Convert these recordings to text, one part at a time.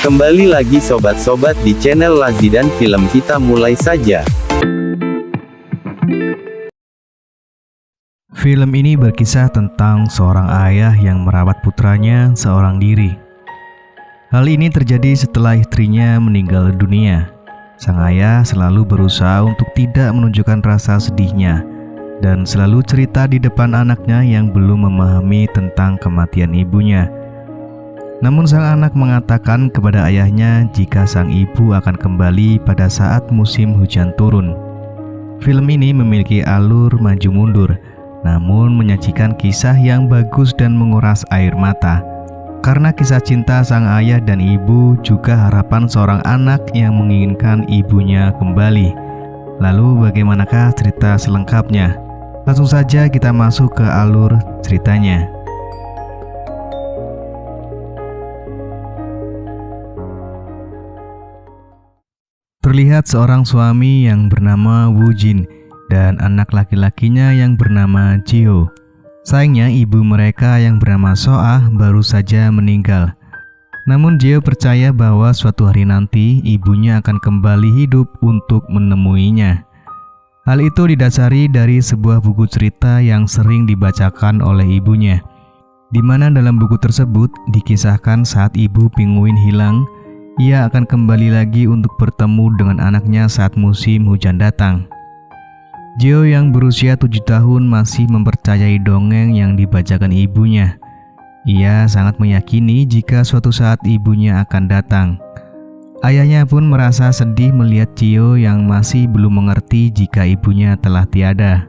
Kembali lagi sobat-sobat di channel Lazi dan Film, kita mulai saja. Film ini berkisah tentang seorang ayah yang merawat putranya seorang diri. Hal ini terjadi setelah istrinya meninggal dunia. Sang ayah selalu berusaha untuk tidak menunjukkan rasa sedihnya dan selalu cerita di depan anaknya yang belum memahami tentang kematian ibunya. Namun sang anak mengatakan kepada ayahnya jika sang ibu akan kembali pada saat musim hujan turun. Film ini memiliki alur maju mundur, namun menyajikan kisah yang bagus dan menguras air mata. Karena kisah cinta sang ayah dan ibu, juga harapan seorang anak yang menginginkan ibunya kembali. Lalu bagaimanakah cerita selengkapnya? Langsung saja kita masuk ke alur ceritanya. Terlihat seorang suami yang bernama Woo Jin dan anak laki-lakinya yang bernama Jio. Sayangnya ibu mereka yang bernama Soah baru saja meninggal. Namun Jio percaya bahwa suatu hari nanti ibunya akan kembali hidup untuk menemuinya. Hal itu didasari dari sebuah buku cerita yang sering dibacakan oleh ibunya, di mana dalam buku tersebut dikisahkan saat ibu pinguin hilang, ia akan kembali lagi untuk bertemu dengan anaknya saat musim hujan datang. Jio yang berusia 7 tahun masih mempercayai dongeng yang dibacakan ibunya. Ia sangat meyakini jika suatu saat ibunya akan datang. Ayahnya pun merasa sedih melihat Jio yang masih belum mengerti jika ibunya telah tiada.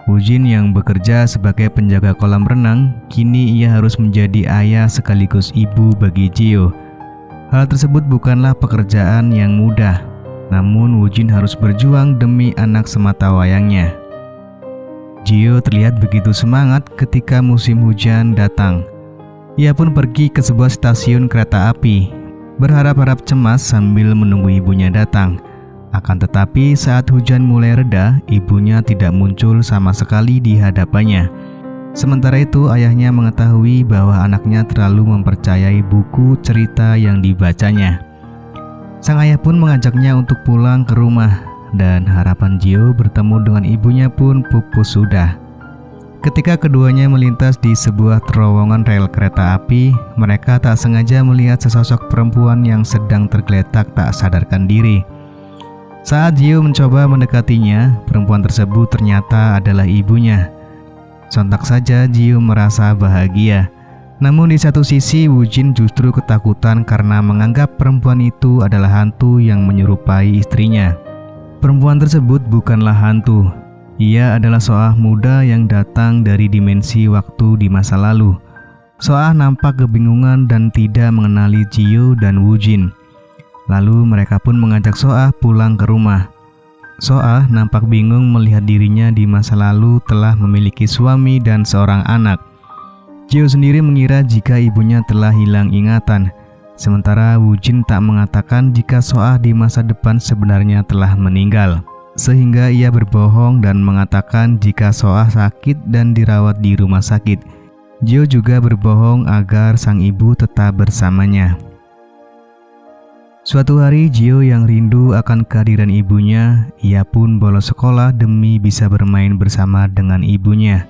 Woo Jin yang bekerja sebagai penjaga kolam renang, kini ia harus menjadi ayah sekaligus ibu bagi Jio. Hal tersebut bukanlah pekerjaan yang mudah, namun Woo Jin harus berjuang demi anak sematawayangnya. Jio terlihat begitu semangat ketika musim hujan datang. Ia pun pergi ke sebuah stasiun kereta api, berharap-harap cemas sambil menunggu ibunya datang. Akan tetapi saat hujan mulai reda, ibunya tidak muncul sama sekali di hadapannya. Sementara itu ayahnya mengetahui bahwa anaknya terlalu mempercayai buku cerita yang dibacanya. Sang ayah pun mengajaknya untuk pulang ke rumah, dan harapan Jio bertemu dengan ibunya pun pupus sudah. Ketika keduanya melintas di sebuah terowongan rel kereta api, mereka tak sengaja melihat sesosok perempuan yang sedang tergeletak tak sadarkan diri. Saat Jio mencoba mendekatinya, perempuan tersebut ternyata adalah ibunya. Sontak saja Jio merasa bahagia. Namun di satu sisi Woo Jin justru ketakutan karena menganggap perempuan itu adalah hantu yang menyerupai istrinya. Perempuan tersebut bukanlah hantu. Ia adalah Soah muda yang datang dari dimensi waktu di masa lalu. Soah nampak kebingungan dan tidak mengenali Jio dan Woo Jin. Lalu mereka pun mengajak Soah pulang ke rumah. Soah nampak bingung melihat dirinya di masa lalu telah memiliki suami dan seorang anak. Jio sendiri mengira jika ibunya telah hilang ingatan, sementara Woo Jin tak mengatakan jika Soah di masa depan sebenarnya telah meninggal. Sehingga ia berbohong dan mengatakan jika Soah sakit dan dirawat di rumah sakit. Jio juga berbohong agar sang ibu tetap bersamanya. Suatu hari Jio yang rindu akan kehadiran ibunya, ia pun bolos sekolah demi bisa bermain bersama dengan ibunya.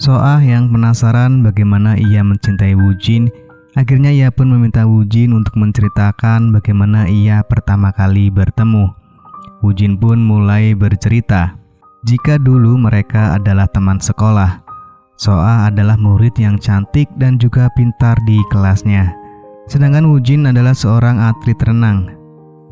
Soah yang penasaran bagaimana ia mencintai Woo Jin, akhirnya ia pun meminta Woo Jin untuk menceritakan bagaimana ia pertama kali bertemu. Woo Jin pun mulai bercerita jika dulu mereka adalah teman sekolah. Soah adalah murid yang cantik dan juga pintar di kelasnya. Sedangkan Woo Jin adalah seorang atlet renang.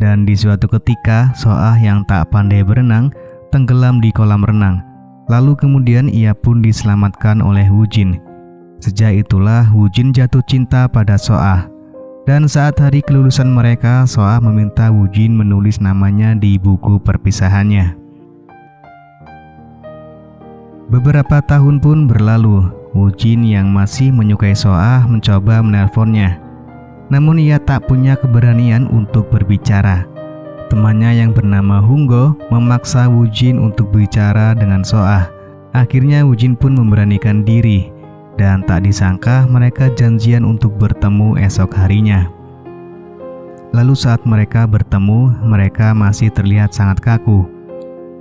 Dan di suatu ketika Soah yang tak pandai berenang tenggelam di kolam renang. Lalu kemudian ia pun diselamatkan oleh Woo Jin. Sejak itulah Woo Jin jatuh cinta pada Soah. Dan saat hari kelulusan mereka, Soah meminta Woo Jin menulis namanya di buku perpisahannya. Beberapa tahun pun berlalu. Wujin yang masih menyukai Soah mencoba menelponnya. Namun ia tak punya keberanian untuk berbicara. Temannya yang bernama Hunggo memaksa Wujin untuk bicara dengan Soah. Akhirnya Wujin pun memberanikan diri, dan tak disangka mereka janjian untuk bertemu esok harinya. Lalu saat mereka bertemu, mereka masih terlihat sangat kaku.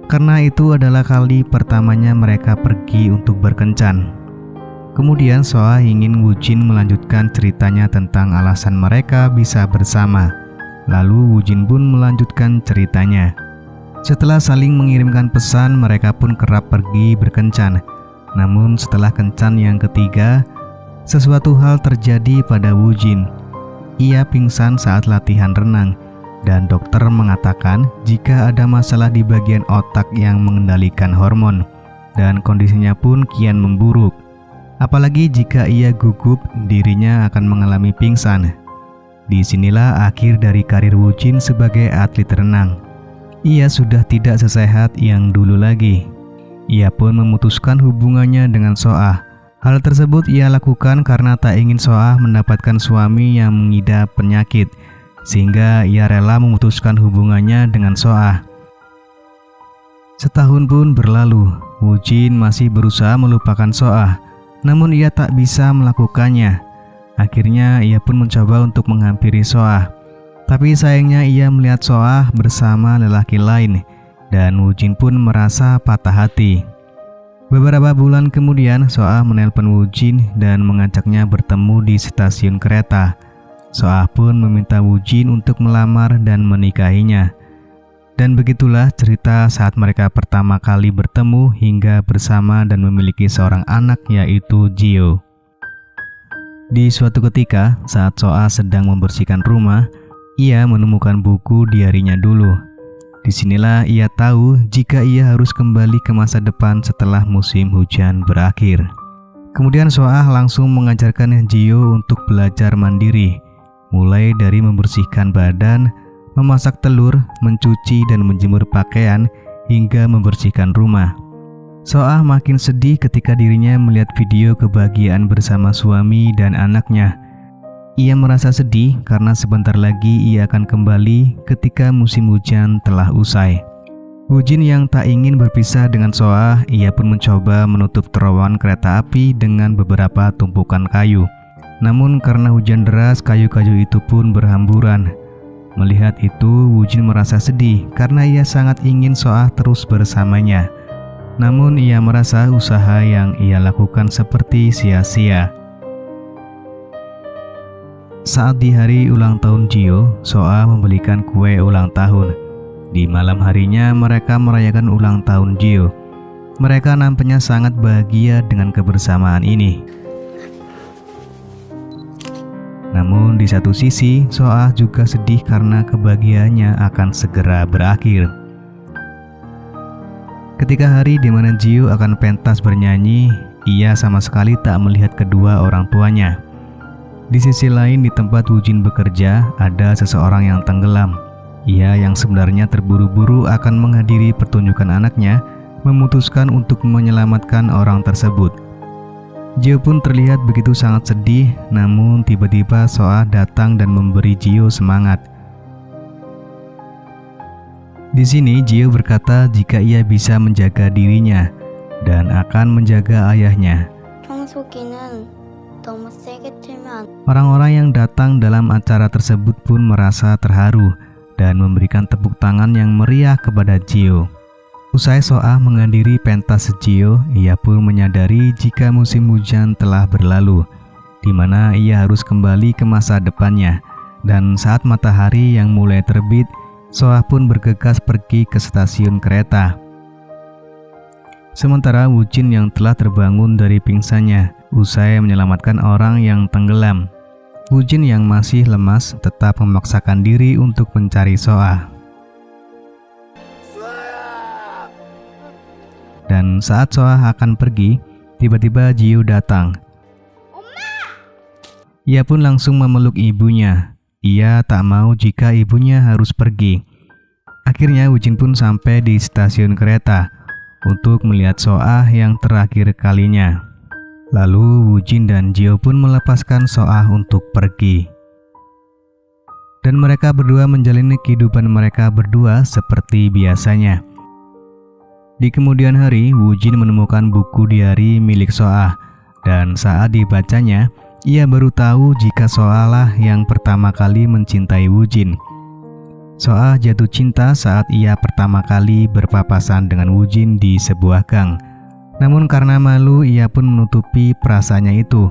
Karena itu adalah kali pertamanya mereka pergi untuk berkencan. Kemudian Soah ingin Wujin melanjutkan ceritanya tentang alasan mereka bisa bersama. Lalu Wujin pun melanjutkan ceritanya. Setelah saling mengirimkan pesan, mereka pun kerap pergi berkencan. Namun setelah kencan yang ketiga, sesuatu hal terjadi pada Wujin. Ia pingsan saat latihan renang, dan dokter mengatakan jika ada masalah di bagian otak yang mengendalikan hormon, dan kondisinya pun kian memburuk. Apalagi jika ia gugup, dirinya akan mengalami pingsan. Disinilah akhir dari karir Wujin sebagai atlet renang. Ia sudah tidak sesehat yang dulu lagi. Ia pun memutuskan hubungannya dengan Soah. Hal tersebut ia lakukan karena tak ingin Soah mendapatkan suami yang mengidap penyakit, sehingga ia rela memutuskan hubungannya dengan Soah. Setahun pun berlalu, Wujin masih berusaha melupakan Soah, namun ia tak bisa melakukannya. Akhirnya ia pun mencoba untuk menghampiri Soah, tapi sayangnya ia melihat Soah bersama lelaki lain, dan Wujin pun merasa patah hati. Beberapa bulan kemudian, Soah menelpon Wujin dan mengajaknya bertemu di stasiun kereta. Soah pun meminta Wujin untuk melamar dan menikahinya. Dan begitulah cerita saat mereka pertama kali bertemu hingga bersama dan memiliki seorang anak, yaitu Jio. Di suatu ketika, saat Soah sedang membersihkan rumah, ia menemukan buku diarinya dulu. Disinilah ia tahu jika ia harus kembali ke masa depan setelah musim hujan berakhir. Kemudian Soah langsung mengajarkan Jio untuk belajar mandiri, mulai dari membersihkan badan, memasak telur, mencuci dan menjemur pakaian, hingga membersihkan rumah. Soah makin sedih ketika dirinya melihat video kebahagiaan bersama suami dan anaknya. Ia merasa sedih karena sebentar lagi ia akan kembali ketika musim hujan telah usai. Wujin yang tak ingin berpisah dengan Soah, ia pun mencoba menutup terowongan kereta api dengan beberapa tumpukan kayu. Namun karena hujan deras, kayu-kayu itu pun berhamburan. Melihat itu, Wujin merasa sedih karena ia sangat ingin Soah terus bersamanya. Namun ia merasa usaha yang ia lakukan seperti sia-sia. Saat di hari ulang tahun Jio, Soah membelikan kue ulang tahun. Di malam harinya mereka merayakan ulang tahun Jio. Mereka nampaknya sangat bahagia dengan kebersamaan ini. Namun di satu sisi, Soah juga sedih karena kebahagiaannya akan segera berakhir. Ketika hari di mana Jio akan pentas bernyanyi, ia sama sekali tak melihat kedua orang tuanya. Di sisi lain, di tempat Wujin bekerja, ada seseorang yang tenggelam. Ia yang sebenarnya terburu-buru akan menghadiri pertunjukan anaknya, memutuskan untuk menyelamatkan orang tersebut. Jio pun terlihat begitu sangat sedih, namun tiba-tiba Soah datang dan memberi Jio semangat. Di sini Jio berkata jika ia bisa menjaga dirinya dan akan menjaga ayahnya. Orang-orang yang datang dalam acara tersebut pun merasa terharu dan memberikan tepuk tangan yang meriah kepada Jio. Usai Soah menghadiri pentas Jio, ia pun menyadari jika musim hujan telah berlalu, di mana ia harus kembali ke masa depannya. Dan saat matahari yang mulai terbit, Soah pun bergegas pergi ke stasiun kereta. Sementara Wujin yang telah terbangun dari pingsannya, usai menyelamatkan orang yang tenggelam. Wujin yang masih lemas tetap memaksakan diri untuk mencari Soah. Dan saat Soah akan pergi, tiba-tiba Jio datang. Ia pun langsung memeluk ibunya. Ia tak mau jika ibunya harus pergi. Akhirnya Wujin pun sampai di stasiun kereta untuk melihat Soah yang terakhir kalinya. Lalu Woo-jin dan Jio pun melepaskan Soah untuk pergi. Dan mereka berdua menjalani kehidupan mereka berdua seperti biasanya. Di kemudian hari, Woo-jin menemukan buku diari milik Soah, dan saat dibacanya, ia baru tahu jika Soah lah yang pertama kali mencintai Woo-jin. Soah jatuh cinta saat ia pertama kali berpapasan dengan Woo-jin di sebuah gang. Namun karena malu, ia pun menutupi perasaannya itu.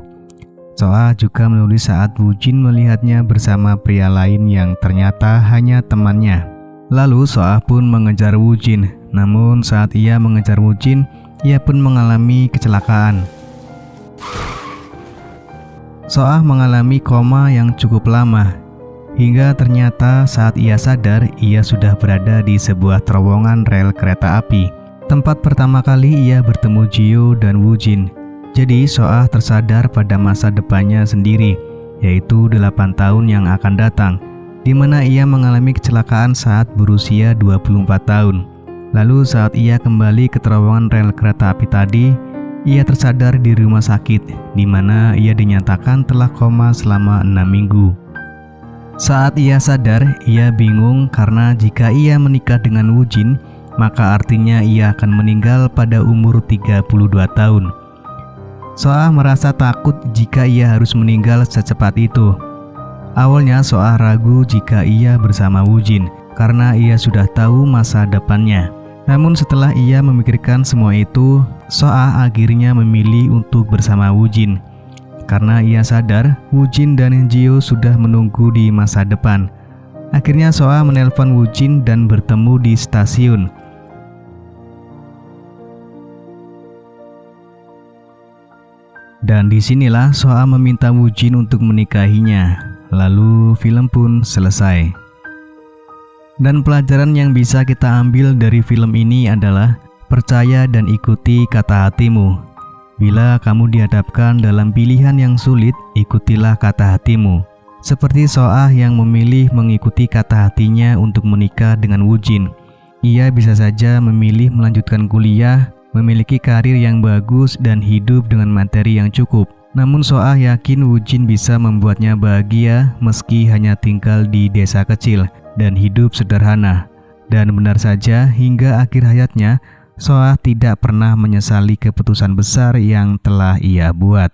Soah juga menulis saat Woo-jin melihatnya bersama pria lain yang ternyata hanya temannya. Lalu Soah pun mengejar Woo-jin, namun saat ia mengejar Woo-jin, ia pun mengalami kecelakaan. Soah mengalami koma yang cukup lama, hingga ternyata saat ia sadar, ia sudah berada di sebuah terowongan rel kereta api. Tempat pertama kali ia bertemu Jio dan Woo-jin. Jadi Soah tersadar pada masa depannya sendiri, yaitu 8 tahun yang akan datang, di mana ia mengalami kecelakaan saat berusia 24 tahun. Lalu saat ia kembali ke terowongan rel kereta api tadi, ia tersadar di rumah sakit, di mana ia dinyatakan telah koma selama 6 minggu. Saat ia sadar, ia bingung karena jika ia menikah dengan Woo-jin, maka artinya ia akan meninggal pada umur 32 tahun. Soah merasa takut jika ia harus meninggal secepat itu. Awalnya Soah ragu jika ia bersama Woo-jin karena ia sudah tahu masa depannya. Namun setelah ia memikirkan semua itu, Soah akhirnya memilih untuk bersama Woo-jin. Karena ia sadar Woo-jin dan Jio sudah menunggu di masa depan. Akhirnya Soah menelpon Woo-jin dan bertemu di stasiun. Dan disinilah Soah meminta Woo-jin untuk menikahinya. Lalu film pun selesai. Dan pelajaran yang bisa kita ambil dari film ini adalah percaya dan ikuti kata hatimu. Bila kamu dihadapkan dalam pilihan yang sulit, ikutilah kata hatimu. Seperti Soah yang memilih mengikuti kata hatinya untuk menikah dengan Woo-jin. Ia bisa saja memilih melanjutkan kuliah, memiliki karir yang bagus dan hidup dengan materi yang cukup. Namun Soah yakin Woo-jin bisa membuatnya bahagia meski hanya tinggal di desa kecil dan hidup sederhana. Dan benar saja, hingga akhir hayatnya, Soah tidak pernah menyesali keputusan besar yang telah ia buat.